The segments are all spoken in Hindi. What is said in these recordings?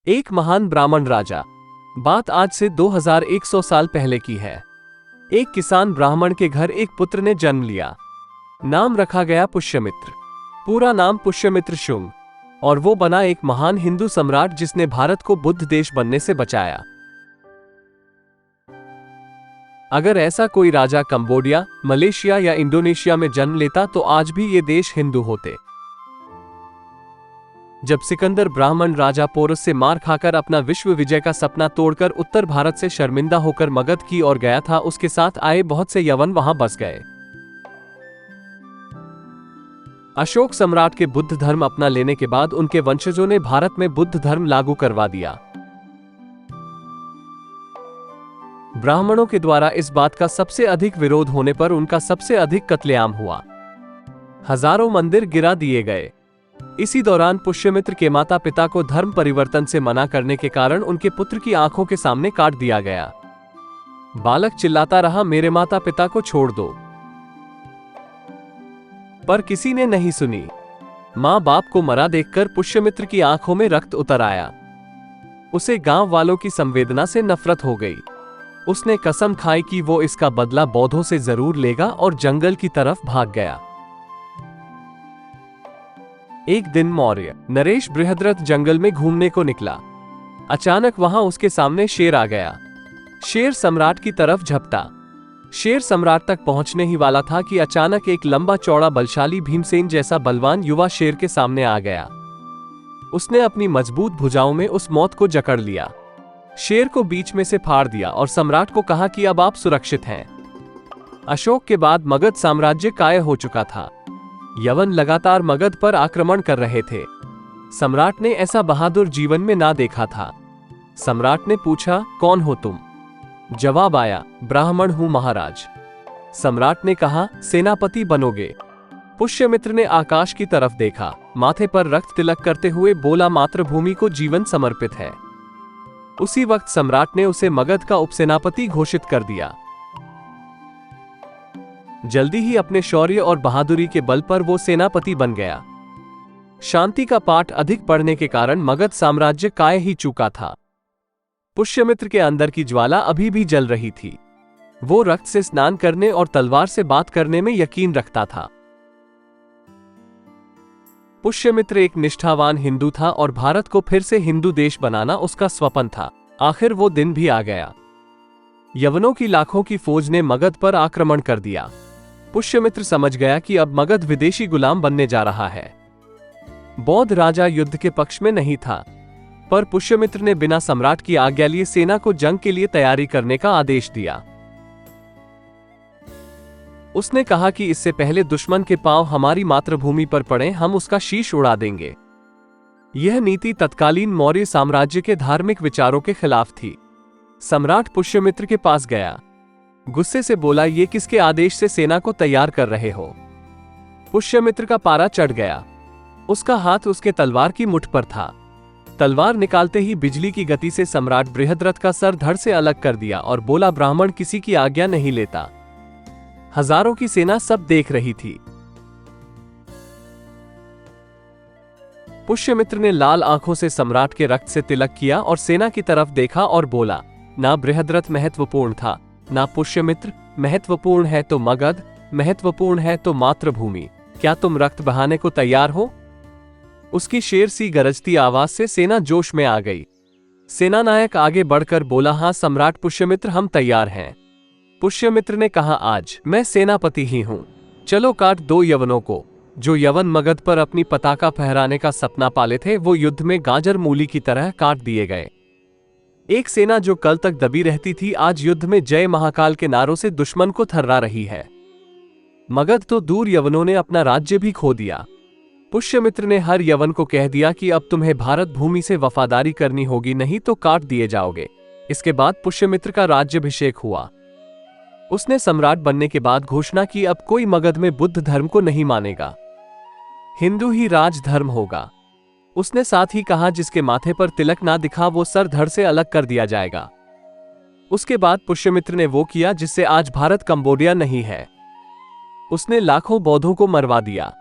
एक महान ब्राह्मण राजा। बात आज से 2100 साल पहले की है। एक किसान ब्राह्मण के घर एक पुत्र ने जन्म लिया। नाम रखा गया पुष्यमित्र। पूरा नाम पुष्यमित्र शुंग। और वो बना एक महान हिंदू सम्राट जिसने भारत को बुद्ध देश बनने से बचाया। अगर ऐसा कोई राजा कंबोडिया, मलेशिया या इंडोनेशिया में जन्म लेता तो आज भी ये देश हिंदू होते। जब सिकंदर ब्राह्मण राजा पोरस से मार खाकर अपना विश्व विजय का सपना तोड़कर उत्तर भारत से शर्मिंदा होकर मगध की ओर गया था, उसके साथ आए बहुत से यवन वहां बस गए। अशोक सम्राट के बुद्ध धर्म अपना लेने के बाद उनके वंशजों ने भारत में बुद्ध धर्म लागू करवा दिया। ब्राह्मणों के द्वारा इस बात का सबसे अधिक विरोध होने पर उनका सबसे अधिक कत्लेआम हुआ। हजारों मंदिर गिरा दिए गए। इसी दौरान पुष्यमित्र के माता पिता को धर्म परिवर्तन से मना करने के कारण उनके पुत्र की आंखों के सामने काट दिया गया। बालक चिल्लाता रहा, मेरे माता पिता को छोड़ दो। पर किसी ने नहीं सुनी। मां बाप को मरा देखकर पुष्यमित्र की आंखों में रक्त उतर आया। उसे गांव वालों की संवेदना से नफरत हो गई। उसने कसम खाई कि वो इसका बदला बौद्धों से जरूर लेगा और जंगल की तरफ भाग गया। एक दिन मौर्य नरेश बृहद्रथ जंगल में घूमने को निकला। अचानक वहां उसके सामने शेर आ गया। शेर सम्राट की तरफ झपटा। शेर सम्राट तक पहुंचने ही वाला था कि अचानक एक लंबा चौड़ा बलशाली भीमसेन जैसा बलवान युवा शेर के सामने आ गया। उसने अपनी मजबूत भुजाओं में उस मौत को जकड़ लिया। शेर को बीच में से फाड़ दिया और सम्राट को कहा कि अब आप सुरक्षित हैं। अशोक के बाद मगध साम्राज्य कायम हो चुका था। यवन लगातार मगध पर आक्रमण कर रहे थे। सम्राट ने ऐसा बहादुर जीवन में ना देखा था। सम्राट ने पूछा, कौन हो तुम? जवाब आया, ब्राह्मण हूं महाराज। सम्राट ने कहा, सेनापति बनोगे? पुष्यमित्र ने आकाश की तरफ देखा, माथे पर रक्त तिलक करते हुए बोला, मातृभूमि को जीवन समर्पित है। उसी वक्त सम्राट ने उसे मगध का उपसेनापति घोषित कर दिया। जल्दी ही अपने शौर्य और बहादुरी के बल पर वो सेनापति बन गया। शांति का पाठ अधिक पढ़ने के कारण मगध साम्राज्य कायम ही चुका था। पुष्यमित्र के अंदर की ज्वाला अभी भी जल रही थी। वो रक्त से स्नान करने और तलवार से बात करने में यकीन रखता था। पुष्यमित्र एक निष्ठावान हिंदू था और भारत को फिर से हिंदू देश बनाना उसका स्वप्न था। आखिर वो दिन भी आ गया। यवनों की लाखों की फौज ने मगध पर आक्रमण कर दिया। पुष्यमित्र समझ गया कि अब मगध विदेशी गुलाम बनने जा रहा है। बौद्ध राजा युद्ध के पक्ष में नहीं था, पर पुष्यमित्र ने बिना सम्राट की आज्ञा लिए सेना को जंग के लिए तैयारी करने का आदेश दिया। उसने कहा कि इससे पहले दुश्मन के पांव हमारी मातृभूमि पर पड़े, हम उसका शीश उड़ा देंगे। यह नीति तत्कालीन मौर्य साम्राज्य के धार्मिक विचारों के खिलाफ थी। सम्राट पुष्यमित्र के पास गया। गुस्से से बोला, ये किसके आदेश से सेना को तैयार कर रहे हो? पुष्यमित्र का पारा चढ़ गया। उसका हाथ उसके तलवार की मुठ पर था। तलवार निकालते ही बिजली की गति से सम्राट बृहद्रथ का सर धड़ से अलग कर दिया और बोला, ब्राह्मण किसी की आज्ञा नहीं लेता। हजारों की सेना सब देख रही थी। पुष्यमित्र ने लाल आंखों से सम्राट के रक्त से तिलक किया और सेना की तरफ देखा और बोला, ना बृहद्रथ महत्वपूर्ण था, ना पुष्यमित्र। महत्वपूर्ण है तो मगध, महत्वपूर्ण है तो मातृभूमि। क्या तुम रक्त बहाने को तैयार हो? उसकी शेर सी गरजती आवाज से सेना जोश में आ गई। सेनानायक आगे बढ़कर बोला, हां सम्राट पुष्यमित्र, हम तैयार हैं। पुष्यमित्र ने कहा, आज मैं सेनापति ही हूं। चलो काट दो यवनों को। जो यवन मगध पर अपनी पताका फहराने का सपना पाले थे, वो युद्ध में गाजर मूली की तरह काट दिए गए। एक सेना जो कल तक दबी रहती थी, आज युद्ध में जय महाकाल के नारों से दुश्मन को थर्रा रही है। मगध तो दूर, यवनों ने अपना राज्य भी खो दिया। पुष्यमित्र ने हर यवन को कह दिया कि अब तुम्हें भारत भूमि से वफादारी करनी होगी, नहीं तो काट दिए जाओगे। इसके बाद पुष्यमित्र का राज्याभिषेक हुआ। उसने सम्राट बनने के बाद घोषणा की, अब कोई मगध में बुद्ध धर्म को नहीं मानेगा, हिंदू ही राज धर्म होगा। उसने साथ ही कहा, जिसके माथे पर तिलक ना दिखा वो सर धड़ से अलग कर दिया जाएगा। उसके बाद पुष्यमित्र ने वो किया जिससे आज भारत कंबोडिया नहीं है। उसने लाखों बौद्धों को मरवा दिया।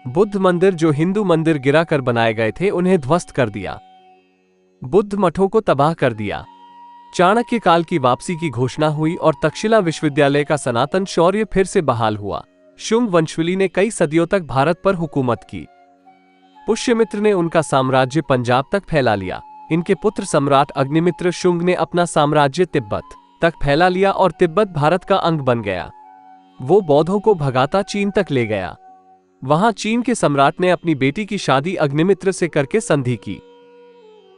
बुद्ध मंदिर जो हिंदू मंदिर गिरा कर बनाए गए थे, उन्हें ध्वस्त कर दिया। बुद्ध मठों को तबाह कर दिया। चाणक्य काल की वापसी की घोषणा हुई और तक्षशिला विश्वविद्यालय का सनातन शौर्य फिर से बहाल हुआ। शुंग वंशावली ने कई सदियों तक भारत पर हुकूमत की। पुष्यमित्र ने उनका साम्राज्य पंजाब तक फैला लिया। इनके पुत्र सम्राट अग्निमित्र शुंग ने अपना साम्राज्य तिब्बत तक फैला लिया और तिब्बत भारत का अंग बन गया। वो बौद्धों को भगाता चीन तक ले गया। वहां चीन के सम्राट ने अपनी बेटी की शादी अग्निमित्र से करके संधि की।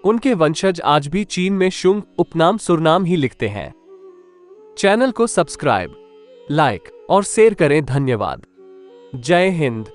उनके वंशज आज भी चीन में शुंग उपनाम सुरनाम ही लिखते हैं। चैनल को सब्सक्राइब, लाइक और शेयर करें। धन्यवाद। जय हिंद।